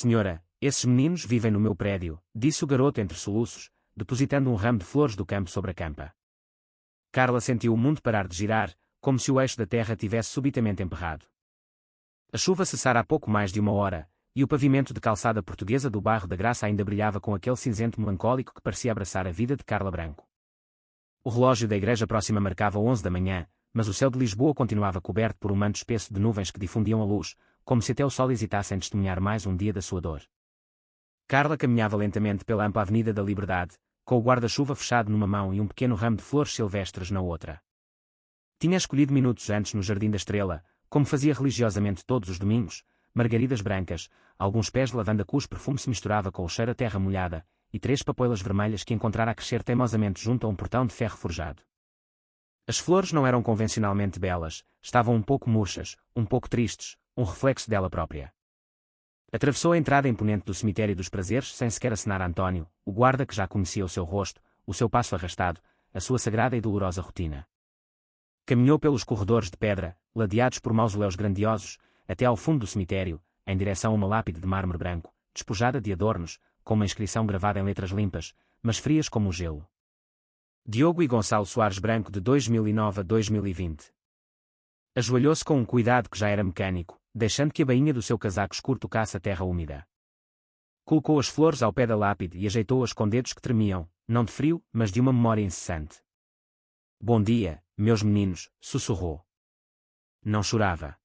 Senhora, esses meninos vivem no meu prédio, disse o garoto entre soluços, depositando um ramo de flores do campo sobre a campa. Carla sentiu o mundo parar de girar, como se o eixo da terra tivesse subitamente emperrado. A chuva cessara há pouco mais de uma hora, e o pavimento de calçada portuguesa do bairro da Graça ainda brilhava com aquele cinzento melancólico que parecia abraçar a vida de Carla Branco. O relógio da igreja próxima marcava 11 da manhã, mas o céu de Lisboa continuava coberto por um manto espesso de nuvens que difundiam a luz, como se até o sol hesitasse em testemunhar mais um dia da sua dor. Carla caminhava lentamente pela ampla Avenida da Liberdade, com o guarda-chuva fechado numa mão e um pequeno ramo de flores silvestres na outra. Tinha escolhido minutos antes no Jardim da Estrela, como fazia religiosamente todos os domingos, margaridas brancas, alguns pés de lavanda cujo perfume se misturava com o cheiro a terra molhada, e 3 papoilas vermelhas que encontrara a crescer teimosamente junto a um portão de ferro forjado. As flores não eram convencionalmente belas, estavam um pouco murchas, um pouco tristes, um reflexo dela própria. Atravessou a entrada imponente do cemitério dos Prazeres sem sequer acenar a António, o guarda que já conhecia o seu rosto, o seu passo arrastado, a sua sagrada e dolorosa rotina. Caminhou pelos corredores de pedra, ladeados por mausoléus grandiosos, até ao fundo do cemitério, em direção a uma lápide de mármore branco, despojada de adornos, com uma inscrição gravada em letras limpas, mas frias como o gelo. Diogo e Gonçalo Soares Branco, de 2009 a 2020. Ajoelhou-se com um cuidado que já era mecânico, deixando que a bainha do seu casaco escuro tocasse a terra úmida. Colocou as flores ao pé da lápide e ajeitou-as com dedos que tremiam, não de frio, mas de uma memória incessante. Bom dia, meus meninos, sussurrou. Não chorava.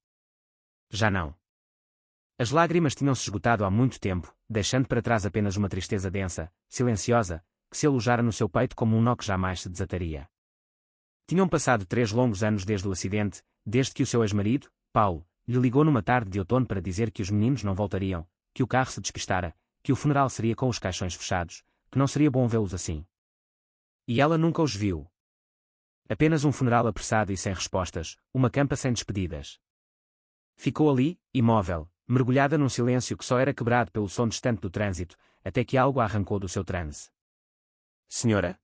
Já não. As lágrimas tinham-se esgotado há muito tempo, deixando para trás apenas uma tristeza densa, silenciosa, que se alojara no seu peito como um nó que jamais se desataria. Tinham passado 3 longos anos desde o acidente, desde que o seu ex-marido, Paulo, lhe ligou numa tarde de outono para dizer que os meninos não voltariam, que o carro se despistara, que o funeral seria com os caixões fechados, que não seria bom vê-los assim. E ela nunca os viu. Apenas um funeral apressado e sem respostas, uma campa sem despedidas. Ficou ali, imóvel, mergulhada num silêncio que só era quebrado pelo som distante do trânsito, até que algo a arrancou do seu transe. Senhora?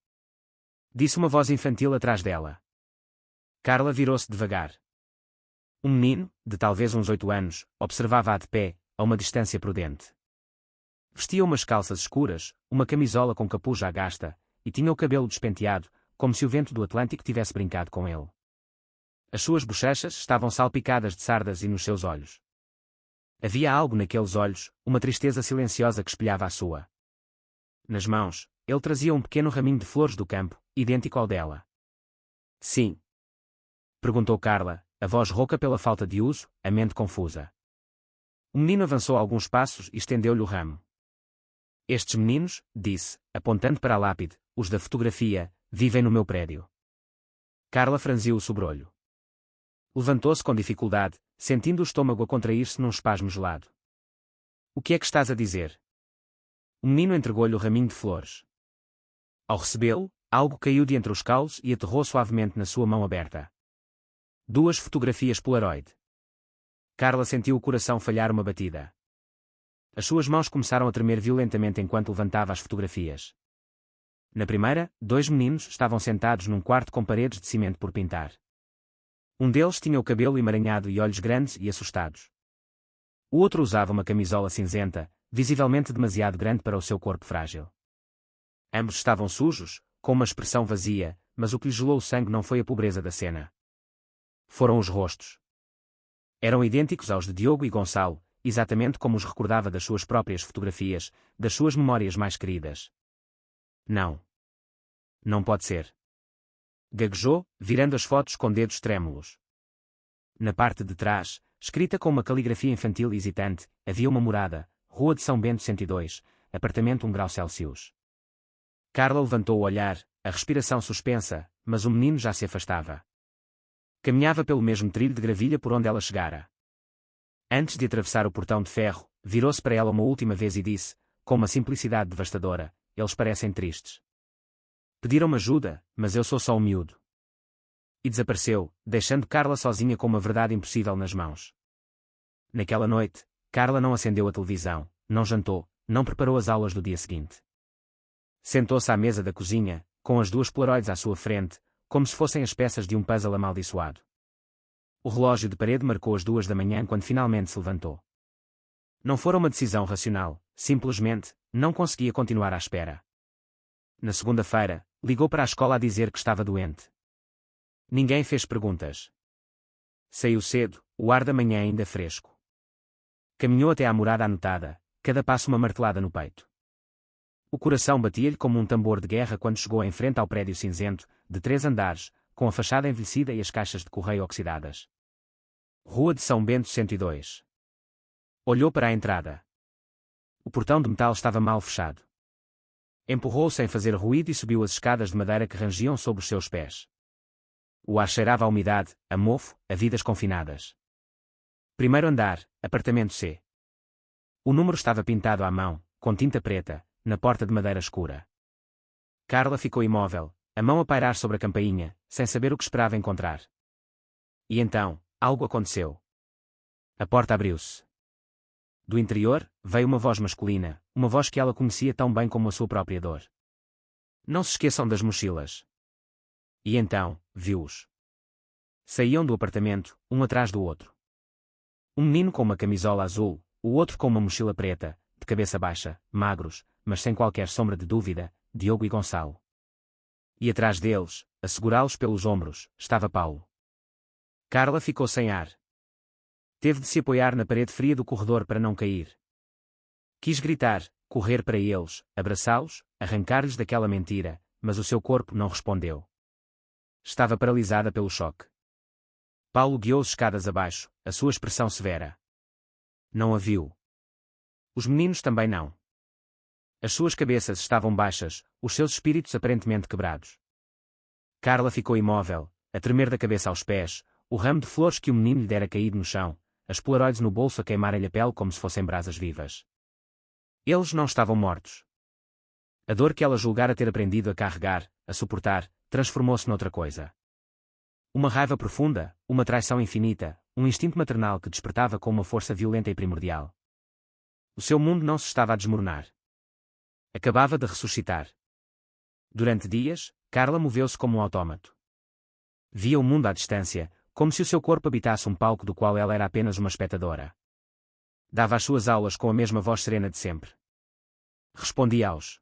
Disse uma voz infantil atrás dela. Carla virou-se devagar. Um menino, de talvez uns 8 anos, observava-a de pé, a uma distância prudente. Vestia umas calças escuras, uma camisola com capuz à gasta, e tinha o cabelo despenteado, como se o vento do Atlântico tivesse brincado com ele. As suas bochechas estavam salpicadas de sardas e nos seus olhos. Havia algo naqueles olhos, uma tristeza silenciosa que espelhava a sua. Nas mãos, ele trazia um pequeno raminho de flores do campo, idêntico ao dela. Sim? Perguntou Carla, a voz rouca pela falta de uso, a mente confusa. O menino avançou alguns passos e estendeu-lhe o ramo. Estes meninos, disse, apontando para a lápide, os da fotografia, vivem no meu prédio. Carla franziu o sobrolho. Levantou-se com dificuldade, sentindo o estômago a contrair-se num espasmo gelado. O que é que estás a dizer? O menino entregou-lhe o raminho de flores. Ao recebê-lo, algo caiu de entre os caules e aterrou suavemente na sua mão aberta. 2 fotografias Polaroid. Carla sentiu o coração falhar uma batida. As suas mãos começaram a tremer violentamente enquanto levantava as fotografias. Na primeira, 2 meninos estavam sentados num quarto com paredes de cimento por pintar. Um deles tinha o cabelo emaranhado e olhos grandes e assustados. O outro usava uma camisola cinzenta, visivelmente demasiado grande para o seu corpo frágil. Ambos estavam sujos, com uma expressão vazia, mas o que lhe gelou o sangue não foi a pobreza da cena. Foram os rostos. Eram idênticos aos de Diogo e Gonçalo, exatamente como os recordava das suas próprias fotografias, das suas memórias mais queridas. Não. Não pode ser. Gaguejou, virando as fotos com dedos trêmulos. Na parte de trás, escrita com uma caligrafia infantil hesitante, havia uma morada, Rua de São Bento 102, apartamento 1 grau Celsius. Carla levantou o olhar, a respiração suspensa, mas o menino já se afastava. Caminhava pelo mesmo trilho de gravilha por onde ela chegara. Antes de atravessar o portão de ferro, virou-se para ela uma última vez e disse, com uma simplicidade devastadora, eles parecem tristes. Pediram-me ajuda, mas eu sou só um miúdo. E desapareceu, deixando Carla sozinha com uma verdade impossível nas mãos. Naquela noite, Carla não acendeu a televisão, não jantou, não preparou as aulas do dia seguinte. Sentou-se à mesa da cozinha, com as 2 polaroids à sua frente, como se fossem as peças de um puzzle amaldiçoado. O relógio de parede marcou as 2 da manhã quando finalmente se levantou. Não fora uma decisão racional, simplesmente, não conseguia continuar à espera. Na segunda-feira, ligou para a escola a dizer que estava doente. Ninguém fez perguntas. Saiu cedo, o ar da manhã ainda fresco. Caminhou até à morada anotada, cada passo uma martelada no peito. O coração batia-lhe como um tambor de guerra quando chegou em frente ao prédio cinzento, de 3 andares, com a fachada envelhecida e as caixas de correio oxidadas. Rua de São Bento 102. Olhou para a entrada. O portão de metal estava mal fechado. Empurrou sem fazer ruído e subiu as escadas de madeira que rangiam sobre os seus pés. O ar cheirava a umidade, a mofo, a vidas confinadas. Primeiro andar, apartamento C. O número estava pintado à mão, com tinta preta, na porta de madeira escura. Carla ficou imóvel, a mão a pairar sobre a campainha, sem saber o que esperava encontrar. E então, algo aconteceu. A porta abriu-se. Do interior, veio uma voz masculina, uma voz que ela conhecia tão bem como a sua própria dor. Não se esqueçam das mochilas. E então, viu-os. Saíam do apartamento, um atrás do outro. Um menino com uma camisola azul, o outro com uma mochila preta, de cabeça baixa, magros, mas sem qualquer sombra de dúvida, Diogo e Gonçalo. E atrás deles, a segurá-los pelos ombros, estava Paulo. Carla ficou sem ar. Teve de se apoiar na parede fria do corredor para não cair. Quis gritar, correr para eles, abraçá-los, arrancar-lhes daquela mentira, mas o seu corpo não respondeu. Estava paralisada pelo choque. Paulo guiou as escadas abaixo, a sua expressão severa. Não a viu. Os meninos também não. As suas cabeças estavam baixas, os seus espíritos aparentemente quebrados. Carla ficou imóvel, a tremer da cabeça aos pés, o ramo de flores que o menino lhe dera caído no chão, as polaroides no bolso a queimarem-lhe a pele como se fossem brasas vivas. Eles não estavam mortos. A dor que ela julgara ter aprendido a carregar, a suportar, transformou-se noutra coisa. Uma raiva profunda, uma traição infinita, um instinto maternal que despertava com uma força violenta e primordial. O seu mundo não se estava a desmoronar. Acabava de ressuscitar. Durante dias, Carla moveu-se como um autômato. Via o mundo à distância, como se o seu corpo habitasse um palco do qual ela era apenas uma espectadora. Dava as suas aulas com a mesma voz serena de sempre. Respondia aos